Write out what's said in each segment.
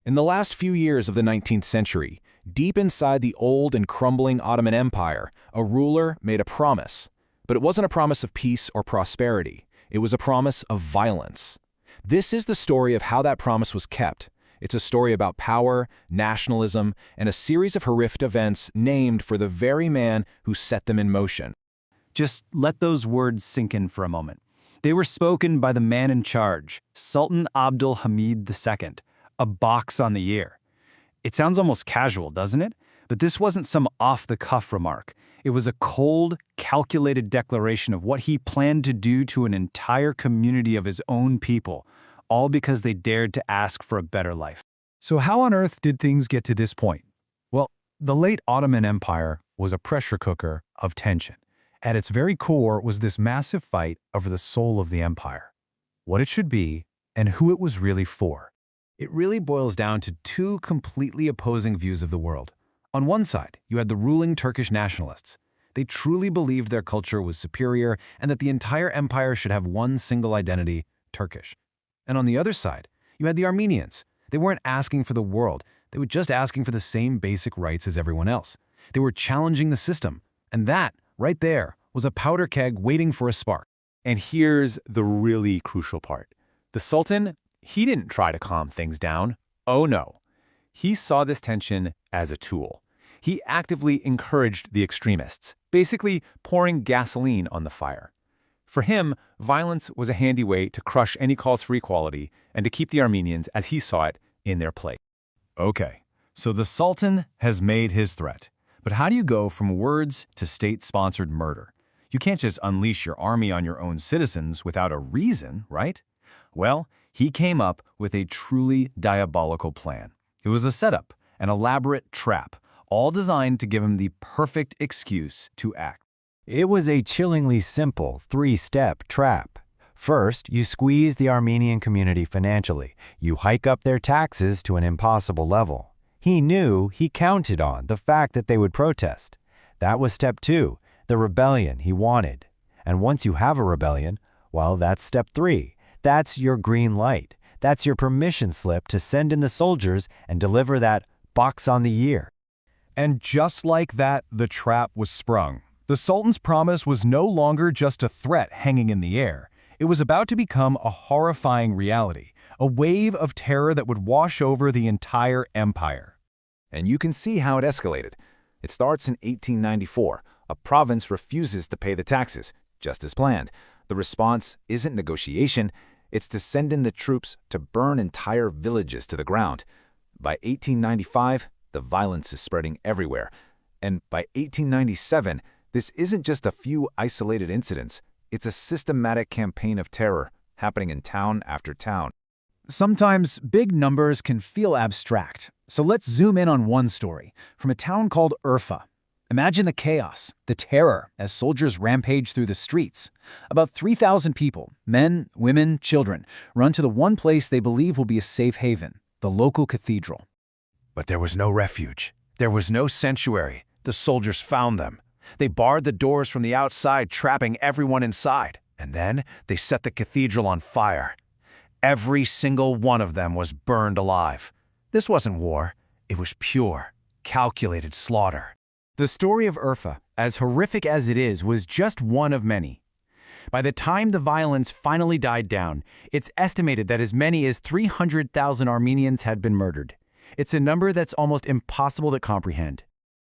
In the last few years of the 19th century, deep inside the old and crumbling Ottoman Empire, a ruler made a promise. But it wasn't a promise of peace or prosperity. It was a promise of violence. This is the story of how that promise was kept. It's a story about power, nationalism, and a series of horrific events named for the very man who set them in motion. Just let those words sink in for a moment. They were spoken by the man in charge, Sultan Abdul Hamid II, a box on the ear. It sounds almost casual, doesn't it? But this wasn't some off-the-cuff remark. It was a cold, calculated declaration of what he planned to do to an entire community of his own people, all because they dared to ask for a better life. So how on earth did things get to this point? Well, the late Ottoman Empire was a pressure cooker of tension. At its very core was this massive fight over the soul of the empire, what it should be, and who it was really for. It really boils down to two completely opposing views of the world. On one side, you had the ruling Turkish nationalists. They truly believed their culture was superior and that the entire empire should have one single identity, Turkish. And on the other side, you had the Armenians. They weren't asking for the world. They were just asking for the same basic rights as everyone else. They were challenging the system. And that, right there, was a powder keg waiting for a spark. And here's the really crucial part. The Sultan, he didn't try to calm things down. Oh no. He saw this tension as a tool. He actively encouraged the extremists, basically pouring gasoline on the fire. For him, violence was a handy way to crush any calls for equality and to keep the Armenians, as he saw it, in their place. Okay, so the Sultan has made his threat. But how do you go from words to state-sponsored murder? You can't just unleash your army on your own citizens without a reason, right? Well, he came up with a truly diabolical plan. It was a setup, an elaborate trap, all designed to give him the perfect excuse to act. It was a chillingly simple three-step trap. First, you squeeze the Armenian community financially. You hike up their taxes to an impossible level. He knew he counted on the fact that they would protest. That was step two, the rebellion he wanted. And once you have a rebellion, well, that's step three. That's your green light. That's your permission slip to send in the soldiers and deliver that box on the ear. And just like that, the trap was sprung. The Sultan's promise was no longer just a threat hanging in the air. It was about to become a horrifying reality, a wave of terror that would wash over the entire empire. And you can see how it escalated. It starts in 1894. A province refuses to pay the taxes, just as planned. The response isn't negotiation. It's to send in the troops to burn entire villages to the ground. By 1895, the violence is spreading everywhere. And by 1897, this isn't just a few isolated incidents. It's a systematic campaign of terror happening in town after town. Sometimes big numbers can feel abstract, so let's zoom in on one story from a town called Urfa. Imagine the chaos, the terror, as soldiers rampage through the streets. About 3,000 people, men, women, children, run to the one place they believe will be a safe haven, the local cathedral. But there was no refuge. There was no sanctuary. The soldiers found them. They barred the doors from the outside, trapping everyone inside. And then they set the cathedral on fire. Every single one of them was burned alive. This wasn't war. It was pure, calculated slaughter. The story of Urfa, as horrific as it is, was just one of many. By the time the violence finally died down, it's estimated that as many as 300,000 Armenians had been murdered. It's a number that's almost impossible to comprehend.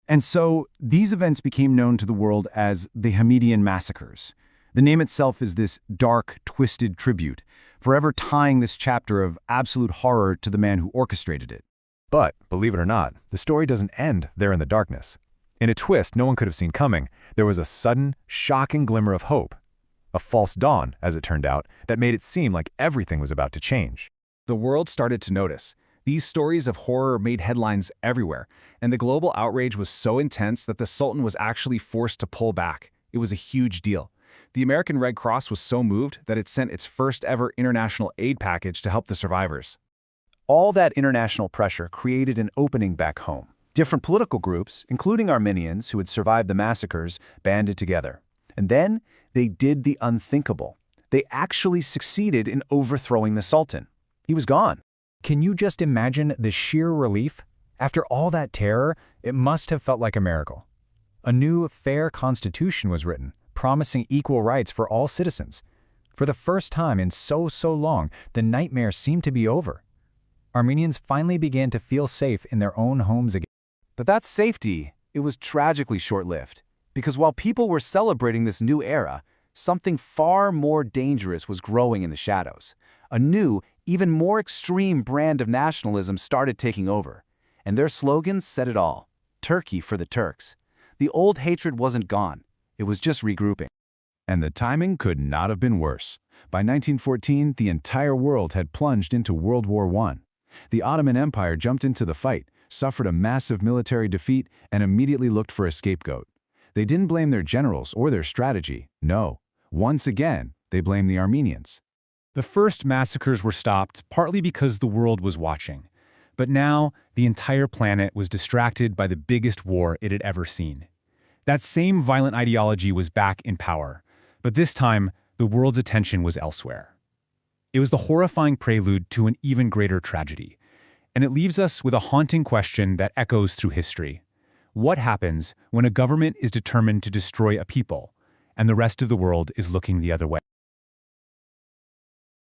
And so, these events became known to the world as the Hamidian Massacres. The name itself is this dark, twisted tribute, forever tying this chapter of absolute horror to the man who orchestrated it. But, believe it or not, the story doesn't end there in the darkness. In a twist no one could have seen coming, there was a sudden, shocking glimmer of hope. A false dawn, as it turned out, that made it seem like everything was about to change. The world started to notice. These stories of horror made headlines everywhere, and the global outrage was so intense that the Sultan was actually forced to pull back. It was a huge deal. The American Red Cross was so moved that it sent its first ever international aid package to help the survivors. All that international pressure created an opening back home. Different political groups, including Armenians who had survived the massacres, banded together. And then they did the unthinkable. They actually succeeded in overthrowing the Sultan. He was gone. Can you just imagine the sheer relief? After all that terror, it must have felt like a miracle. A new, fair constitution was written, promising equal rights for all citizens. For the first time in so long, the nightmare seemed to be over. Armenians finally began to feel safe in their own homes again. But that safety, it was tragically short-lived. Because while people were celebrating this new era, something far more dangerous was growing in the shadows. A new, even more extreme brand of nationalism started taking over. And their slogans said it all. Turkey for the Turks. The old hatred wasn't gone. It was just regrouping. And the timing could not have been worse. By 1914, the entire world had plunged into World War I. The Ottoman Empire jumped into the fight, suffered a massive military defeat, and immediately looked for a scapegoat. They didn't blame their generals or their strategy. No. Once again, they blamed the Armenians. The first massacres were stopped partly because the world was watching. But now, the entire planet was distracted by the biggest war it had ever seen. That same violent ideology was back in power, but this time, the world's attention was elsewhere. It was the horrifying prelude to an even greater tragedy, and it leaves us with a haunting question that echoes through history. What happens when a government is determined to destroy a people, and the rest of the world is looking the other way?